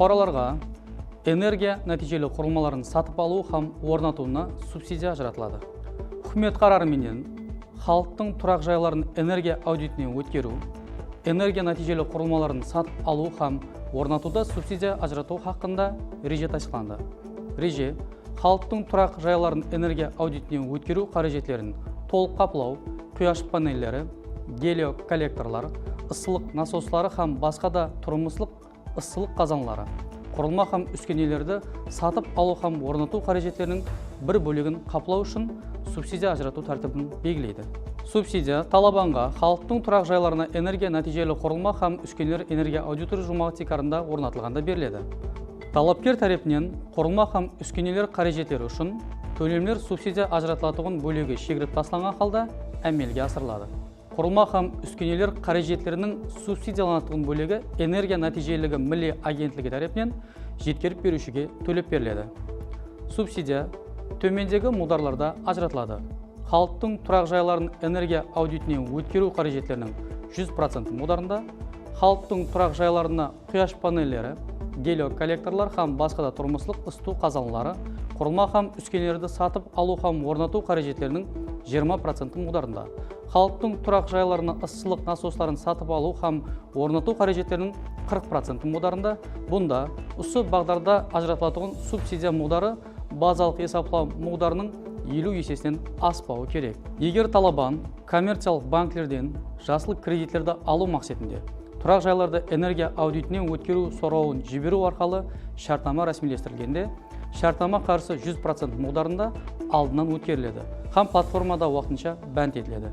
Fuqarolarga энергия нәтижелі құрылмаларын сатып алу һәм орнатуына субсидия ажыратылады. Үкімет қарары менен халықтың тұрақ жайларын энергия аудитінен өткеру, энергия нәтижелі құрылмаларын сатып алу һәм орнатуда субсидия ажырату хақында ереже тасdiqlanды. Ереже халықтың тұрақ жайларын энергия аудитінен өткеру қаражеттерін толық қаплау, құяш панеллері, гелиоколлекторлар, ысылық насослары һәм басқа да тұрмыстық ысылық қазанлары, құрылма һәм үскенелерді сатып алу һәм орнату қаражеттерінің бір бөлігін қаплау үшін субсидия ажырату тәртібін белгілейді. Субсидия талабанға халықтың тұрақ жайларына энергия нәтижелі құрылма һәм үскенелер энергия аудиторы жұмақтикарында орнатылғанда беріледі. Талапкер тарапынан құрылма һәм үскенелер қаражеттері үшін төлемдер субсидия ажыратылатығын бөлігі шегіріп тасталған халда әмелге асырылады. Құрылма һәм үскенелер қаражеттерінің субсидияланатығын бөлігі энергия нәтижелігі милли агентлігі тарапынан жеткеріп берушіге төлеп беріледі. Субсидия төмендегі модарларда ажыратылады. Халықтың тұрақ жайларын энергия аудитінен өткеру қаражеттерінің 100% модарында, халықтың тұрақ жайларына құяш панеллері, гелиоколлекторлар һәм басқа да тұрмыстық ысту қазанлары, құрылма һәм үскенелерді сатып алу һәм орнату қаражеттерінің 20% модарында, халықтың тұрақ жайларына ысылық насосларын сатып алу һәм орнату қаражеттерінің 40% модарында. Бұнда осы бағдарда ажыратылатығын субсидия модары базалық есаплау модарының 50 есесінен аспауы керек. Егер талабан коммерциялық банклерден жасыл кредитлерді алу мақсатында тұрақ жайларды энергия аудитінен өткеру сұрауын жіберу арқылы шартнама рәсімдестірілгенде, шартнама қарсы 100% модарында алдынан өткеріледі һәм платформада уақытынша бәнд етіледі.